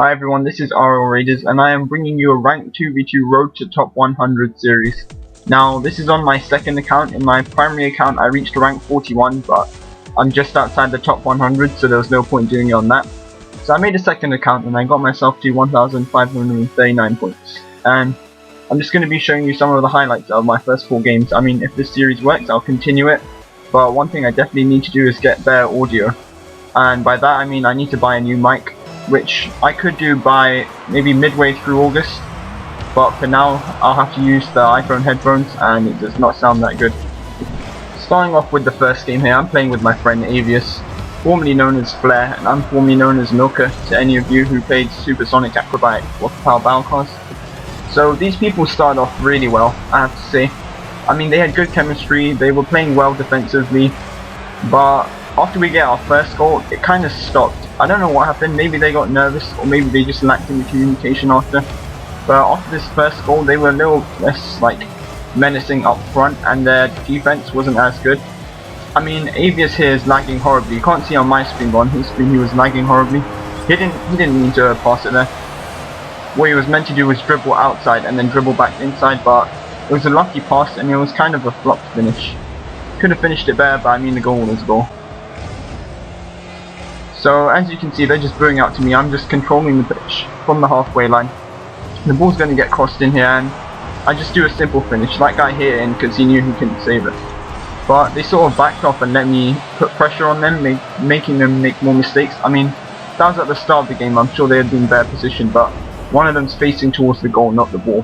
Hi everyone, this is RL Raiders and I am bringing you a Rank 2v2 Road to Top 100 series. Now this is on my second account. In my primary account I reached rank 41, but I'm just outside the top 100, so there was no point doing it on that. So I made a second account and I got myself to 1,539 points. And I'm just going to be showing you some of the highlights of my first 4 games. I mean, if this series works I'll continue it, but one thing I definitely need to do is get better audio. And by that I mean I need to buy a new mic, which I could do by maybe midway through August, but for now I'll have to use the iPhone headphones and it does not sound that good. Starting off with the first game here, I'm playing with my friend Avius, formerly known as Flair, and I'm formerly known as Milka to any of you who played Supersonic Acrobatic or Power Battlecast. So these people started off really well, I have to say. I mean, they had good chemistry, they were playing well defensively, but after we get our first goal it kind of stopped. I don't know what happened, maybe they got nervous or maybe they just lacked in the communication after. But after this first goal they were a little less menacing up front and their defense wasn't as good. I mean, Avius here is lagging horribly. You can't see on my screen, but on his screen he was lagging horribly. He didn't mean to pass it there. What he was meant to do was dribble outside and then dribble back inside, but it was a lucky pass and it was kind of a flopped finish. Could have finished it better, but I mean the goal was a goal. So as you can see, they're just booing out to me. I'm just controlling the pitch from the halfway line. The ball's going to get crossed in here and I just do a simple finish. That guy hit it in because he knew he couldn't save it. But they sort of backed off and let me put pressure on them, making them make more mistakes. I mean, that was at the start of the game. I'm sure they had been in better position, but one of them's facing towards the goal, not the ball.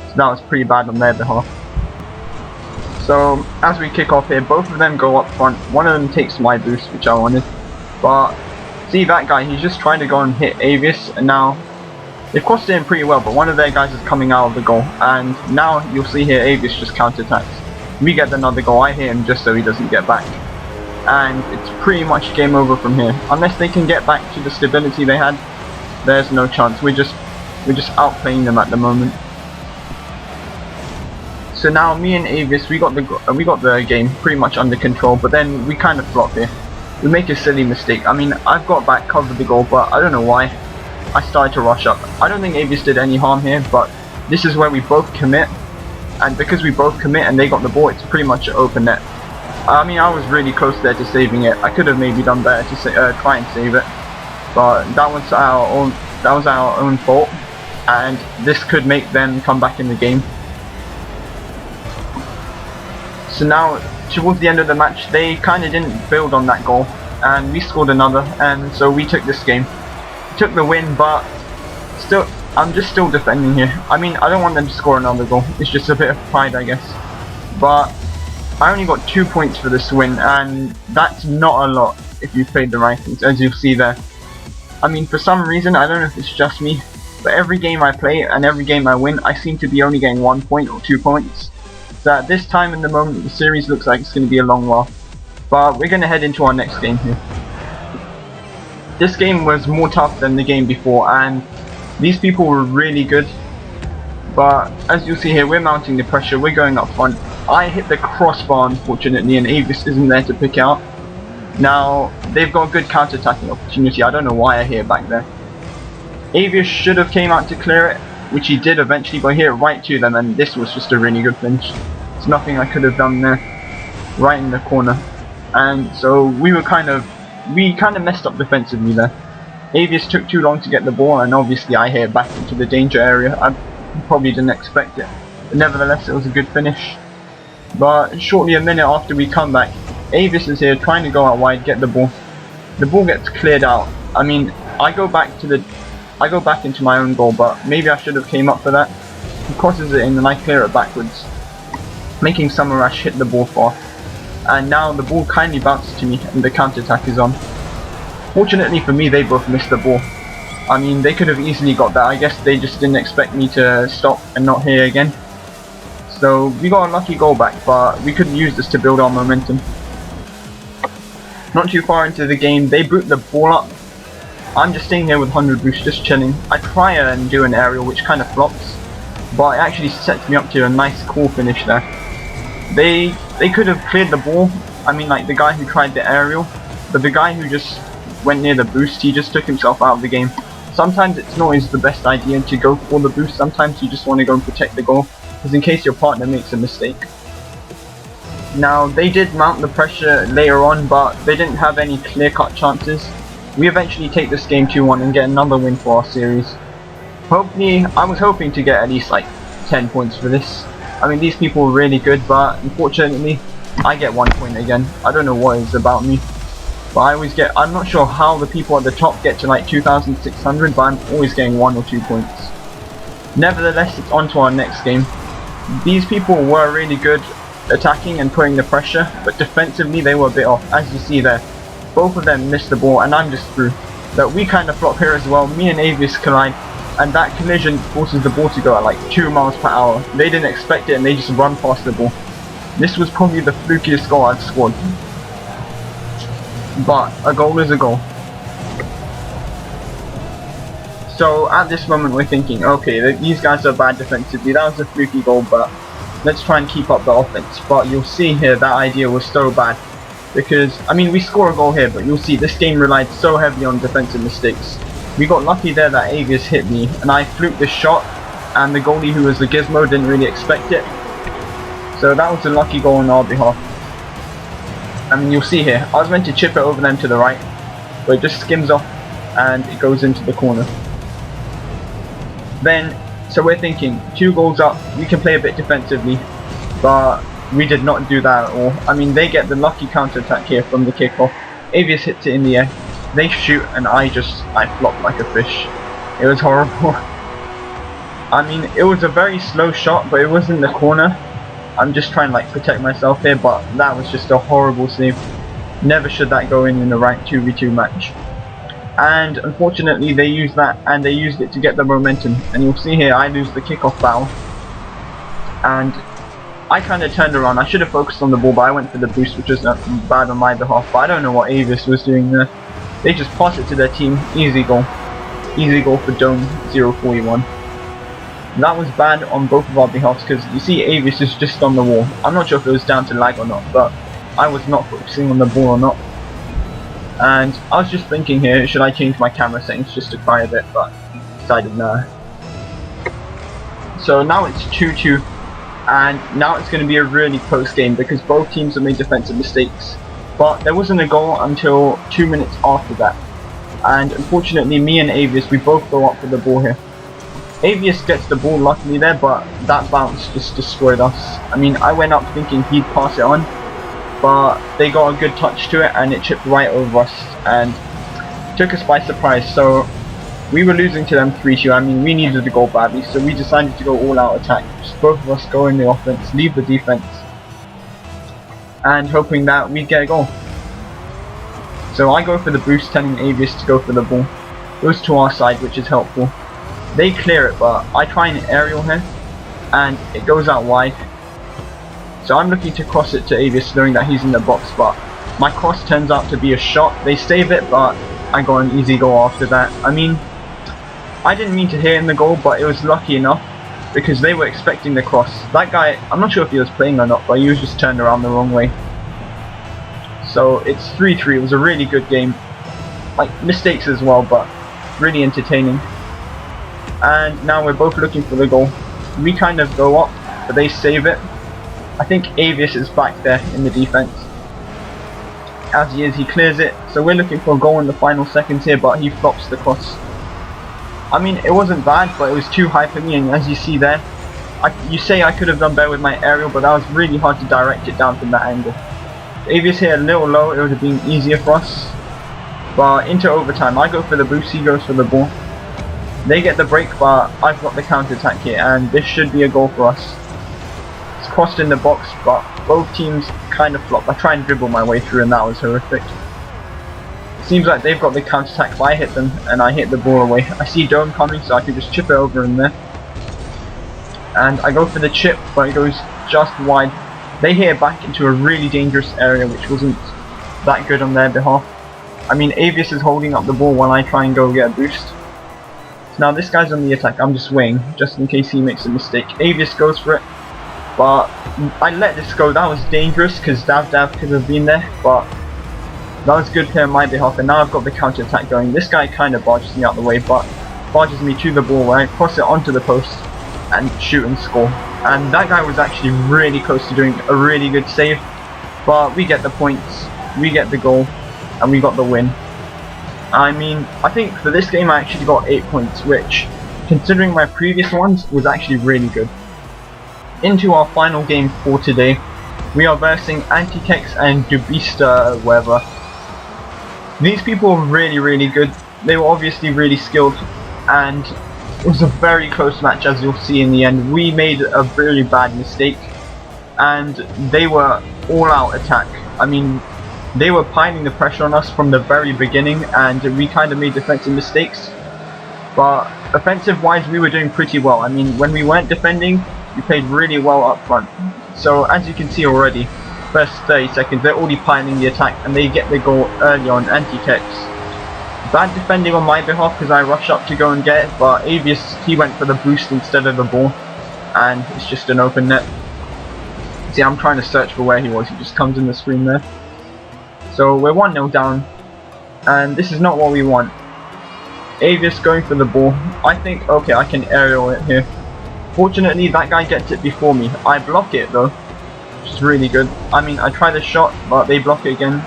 So that was pretty bad on their behalf. So as we kick off here, both of them go up front. One of them takes my boost, which I wanted. But see that guy, he's just trying to go and hit Avius, and now they've crossed it in pretty well, but one of their guys is coming out of the goal, and now you'll see here Avius just counterattacks. We get another goal, I hit him just so he doesn't get back, and it's pretty much game over from here. Unless they can get back to the stability they had, there's no chance. We're just outplaying them at the moment. So now me and Avius, we got the game pretty much under control, but then we kind of flop here. We make a silly mistake. I mean, I've got back, covered the goal, but I don't know why. I started to rush up. I don't think Avius did any harm here, but this is where we both commit. And because we both commit and they got the ball, it's pretty much an open net. I mean, I was really close there to saving it. I could have maybe done better to try and save it, but that was our own fault, and this could make them come back in the game. So now, towards the end of the match, they kind of didn't build on that goal, and we scored another, and so we took this game. Took the win, but still, I'm just still defending here. I mean, I don't want them to score another goal. It's just a bit of pride, I guess. But I only got 2 points for this win, and that's not a lot if you played the rankings, as you'll see there. I mean, for some reason, I don't know if it's just me, but every game I play and every game I win, I seem to be only getting 1 point or 2 points. So at this time in the moment, the series looks like it's going to be a long while. But we're going to head into our next game here. This game was more tough than the game before, and these people were really good. But as you'll see here, we're mounting the pressure, we're going up front. I hit the crossbar unfortunately, and Avius isn't there to pick it up. Now, they've got a good counter-attacking opportunity. I don't know why I hit it back there. Avius should have came out to clear it, which he did eventually, but I hit it right to them, and this was just a really good finish. There's nothing I could have done there, right in the corner. And so we kind of messed up defensively there. Avius took too long to get the ball, and obviously I hit it back into the danger area. I probably didn't expect it, but nevertheless it was a good finish. But shortly a minute after we come back, Avius is here trying to go out wide, get the ball. The ball gets cleared out. I mean, I go back into my own goal, but maybe I should have came up for that. He crosses it in and I clear it backwards, making Samarash hit the ball far. And now the ball kindly bounces to me and the counter-attack is on. Fortunately for me, they both missed the ball. I mean, they could have easily got that. I guess they just didn't expect me to stop and not hit again. So we got a lucky goal back, but we could use this to build our momentum. Not too far into the game, they boot the ball up. I'm just staying here with 100 boost, just chilling. I try and do an aerial, which kind of flops, but it actually sets me up to a nice cool finish there. They could have cleared the ball. I mean, like the guy who tried the aerial, but the guy who just went near the boost, he just took himself out of the game. sometimes it's not always the best idea to go for the boost. Sometimes you just want to go and protect the goal, because in case your partner makes a mistake. Now, they did mount the pressure later on, but they didn't have any clear-cut chances. We eventually take this game 2-1 and get another win for our series. Hopefully, I was hoping to get at least like 10 points for this. I mean, these people were really good, but unfortunately, I get 1 point again. I don't know what is about me, but I always get, I'm not sure how the people at the top get to like 2,600, but I'm always getting 1 or 2 points. Nevertheless, it's on to our next game. These people were really good attacking and putting the pressure, but defensively they were a bit off. As you see there, both of them missed the ball and I'm just through. But we kind of flop here as well. Me and Avius collide, and that collision forces the ball to go at like 2 miles per hour. They didn't expect it and they just run past the ball. This was probably the flukiest goal I've scored, but a goal is a goal. So at this moment we're thinking, okay, these guys are bad defensively. That was a fluky goal, but let's try and keep up the offense. But you'll see here that idea was so bad, because I mean we score a goal here, but you'll see this game relied so heavily on defensive mistakes. We got lucky there that Avius hit me and I fluked this shot, and the goalie, who was the gizmo, didn't really expect it. So that was a lucky goal on our behalf. I mean, you'll see here, I was meant to chip it over them to the right, but it just skims off and it goes into the corner. Then, so we're thinking, 2 goals up, we can play a bit defensively, but we did not do that at all. I mean, they get the lucky counter-attack here from the kickoff. Avius hits it in the air, they shoot, and I flopped like a fish. It was horrible. I mean, it was a very slow shot, but it was in the corner. I'm just trying to like protect myself here, but that was just a horrible save. Never should that go in the ranked 2v2 match. And unfortunately they used that, and they used it to get the momentum. And you'll see here I lose the kickoff battle, and I kind of turned around. I should have focused on the ball, but I went for the boost, which was bad on my behalf. But I don't know what Avius was doing there. They just pass it to their team. Easy goal. Easy goal for Dome 041. That was bad on both of our behalves, because you see Avius is just on the wall. I'm not sure if it was down to lag or not, but I was not focusing on the ball or not. And I was just thinking here, should I change my camera settings just to try a bit, but decided no. So now it's 2-2, and now it's going to be a really close game because both teams have made defensive mistakes. But there wasn't a goal until 2 minutes after that. And unfortunately, me and Avius, we both go up for the ball here. Avius gets the ball luckily there, but that bounce just destroyed us. I mean, I went up thinking he'd pass it on, but they got a good touch to it and it chipped right over us and took us by surprise. So we were losing to them 3-2. I mean, we needed to go badly, so we decided to go all out attack. Just both of us go in the offense, leave the defense, and hoping that we'd get a goal. So I go for the boost, telling Avius to go for the ball. Goes to our side, which is helpful. They clear it, but I try an aerial here, and it goes out wide. So I'm looking to cross it to Avius, knowing that he's in the box, but my cross turns out to be a shot. They save it, but I got an easy goal after that. I mean, I didn't mean to hit in the goal, but it was lucky enough, because they were expecting the cross. That guy, I'm not sure if he was playing or not, but he was just turned around the wrong way. So it's 3-3, it was a really good game. Like, mistakes as well, but really entertaining. And now we're both looking for the goal. We kind of go up, but they save it. I think Avius is back there in the defense. As he is, he clears it. So we're looking for a goal in the final seconds here, but he flops the cross. I mean, it wasn't bad, but it was too high for me, and as you see there, you say I could have done better with my aerial, but that was really hard to direct it down from that angle. Avius hit a little low, it would have been easier for us. But into overtime, I go for the boost, he goes for the ball. They get the break, but I've got the counter-attack here, and this should be a goal for us. It's crossed in the box, but both teams kind of flop. I try and dribble my way through, and that was horrific. Seems like they've got the counter-attack, but I hit them, and I hit the ball away. I see Dome coming, so I can just chip it over in there. And I go for the chip, but it goes just wide. They hit it back into a really dangerous area, which wasn't that good on their behalf. I mean, Avius is holding up the ball while I try and go get a boost. Now this guy's on the attack, I'm just waiting, just in case he makes a mistake. Avius goes for it, but I let this go. That was dangerous, because Dav could have been there, but that was good play on my behalf, and now I've got the counter-attack going. This guy kind of barges me out the way, but barges me to the ball where I cross it onto the post and shoot and score. And that guy was actually really close to doing a really good save, but we get the points, we get the goal, and we got the win. I mean, I think for this game I actually got 8 points, which, considering my previous ones, was actually really good. Into our final game for today, we are versing Antikex and Dubista, whatever. These people were really good. They were obviously really skilled, and it was a very close match, as you'll see in the end. We made a really bad mistake, and they were all out attack. I mean, they were piling the pressure on us from the very beginning, and we kind of made defensive mistakes. But offensive wise, we were doing pretty well. I mean, when we weren't defending, we played really well up front. So as you can see already, first 30 seconds, they're already piling the attack, and they get the goal early on Antikex. Bad defending on my behalf because I rush up to go and get it, but Avius, he went for the boost instead of the ball, and it's just an open net. See, I'm trying to search for where he was, he just comes in the screen there. So we're 1-0 down, and this is not what we want. Avius going for the ball. I think, okay, I can aerial it here. Fortunately, that guy gets it before me. I block it though, which is really good. I mean, I try the shot, but they block it again.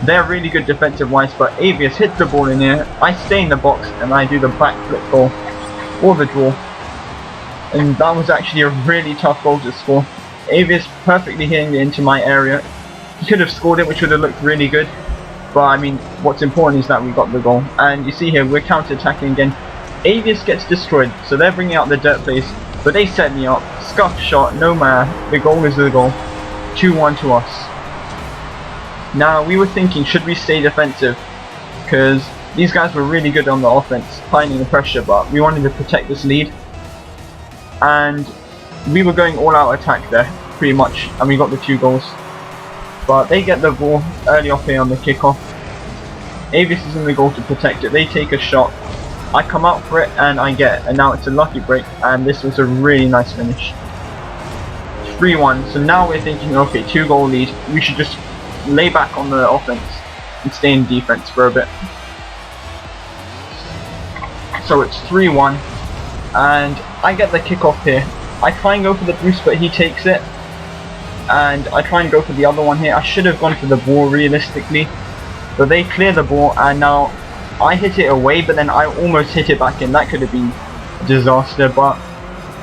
They're really good defensive wise, but Avius hits the ball in here. I stay in the box and I do the backflip goal or the draw. And that was actually a really tough goal to score. Avius perfectly hitting it into my area. He could have scored it, which would have looked really good. But I mean, what's important is that we got the goal. And you see here, we're counter-attacking again. Avius gets destroyed, so they're bringing out the dirt plays. But they set me up. Scuff shot, no matter. The goal is the goal. 2-1 to us. Now, we were thinking, should we stay defensive? Because these guys were really good on the offense, finding the pressure, but we wanted to protect this lead. And we were going all out attack there, pretty much, and we got the 2 goals. But they get the ball early off here on the kickoff. Avius is in the goal to protect it. They take a shot. I come out for it and I get it. And now it's a lucky break, and this was a really nice finish. 3-1. So now we're thinking, okay, 2-goal lead. We should just lay back on the offense and stay in defense for a bit. So it's 3-1, and I get the kickoff here. I try and go for the boost, but he takes it. And I try and go for the other one here. I should have gone for the ball realistically, but they clear the ball, and now I hit it away, but then I almost hit it back in. That could have been a disaster, but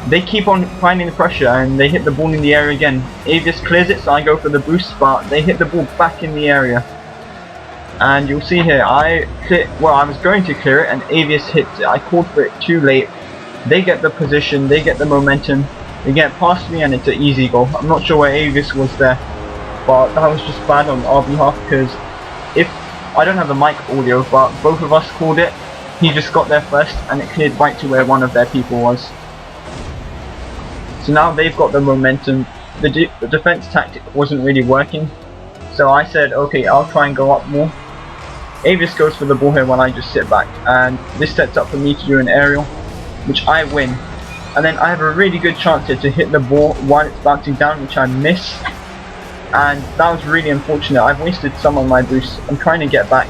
they keep on finding the pressure and they hit the ball in the area again. Avius clears it, so I go for the boost, but they hit the ball back in the area. And you'll see here, I was going to clear it and Avius hits it. I called for it too late. They get the position, they get the momentum. They get past me and it's an easy goal. I'm not sure where Avius was there, but that was just bad on our behalf, because if I don't have the mic audio, but both of us called it. He just got there first and it cleared right to where one of their people was. So now they've got the momentum. The defense tactic wasn't really working, so I said, okay, I'll try and go up more. Avius goes for the ball here while I just sit back, and this sets up for me to do an aerial, which I win. And then I have a really good chance here to hit the ball while it's bouncing down, which I miss. And that was really unfortunate. I've wasted some on my boost. I'm trying to get back.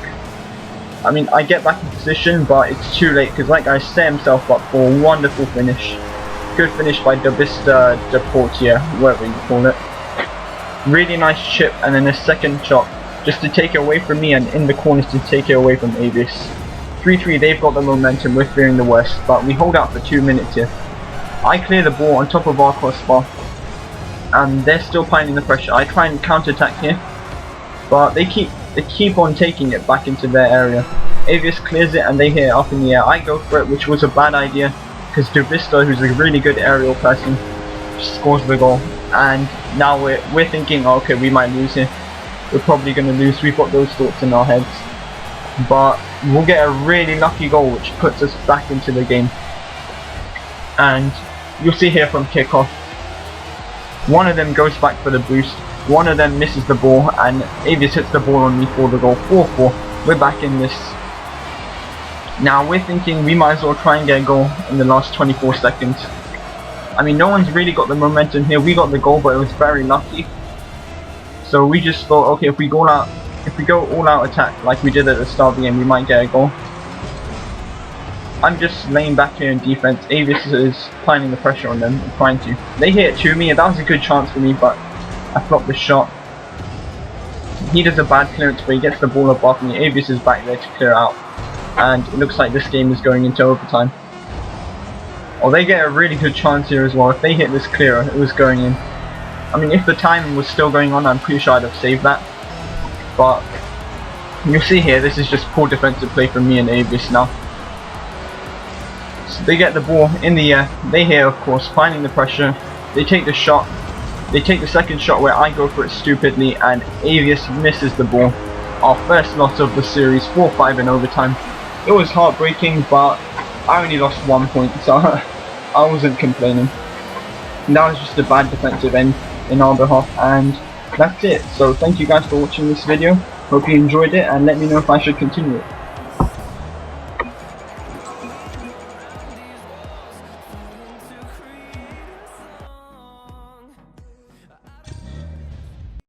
I mean, I get back in position, but it's too late, because that guy set himself up for a wonderful finish. Good finish by Dubista, Deportia, whatever you call it. Really nice chip, and then a second shot, just to take it away from me, and in the corners to take it away from Avius. 3-3, they've got the momentum, we're fearing the worst, but we hold out for 2 minutes here. I clear the ball on top of our crossbar, and they're still piling the pressure. I try and counter-attack here, but they keep on taking it back into their area. Avius clears it and they hit it up in the air. I go for it, which was a bad idea, because Dubista, who's a really good aerial person, scores the goal. And now we're thinking, okay, we might lose here. We're probably going to lose. We've got those thoughts in our heads. But we'll get a really lucky goal, which puts us back into the game. And you'll see here from kickoff, one of them goes back for the boost, one of them misses the ball, and Avius hits the ball on me for the goal. 4-4. We're back in this. Now we're thinking we might as well try and get a goal in the last 24 seconds. I mean, no one's really got the momentum here. We got the goal, but it was very lucky. So we just thought, okay, if we go all out attack like we did at the start of the game, we might get a goal. I'm just laying back here in defense. Avis is applying the pressure on them and trying to. They hit it to me, and that was a good chance for me, but I flopped the shot. He does a bad clearance, but he gets the ball above me. Avis is back there to clear out, and it looks like this game is going into overtime. Oh, they get a really good chance here as well. If they hit this clearer, it was going in. I mean, if the time was still going on, I'm pretty sure I'd have saved that. But you'll see here, this is just poor defensive play from me and Avis now. So they get the ball in the air. They here, of course, finding the pressure. They take the shot. They take the second shot where I go for it stupidly, and Avis misses the ball. Our first loss of the series, 4-5 in overtime. It was heartbreaking, but I only lost 1 point, so I wasn't complaining. And that was just a bad defensive end in our behalf, and that's it. So thank you guys for watching this video. Hope you enjoyed it, and let me know if I should continue it.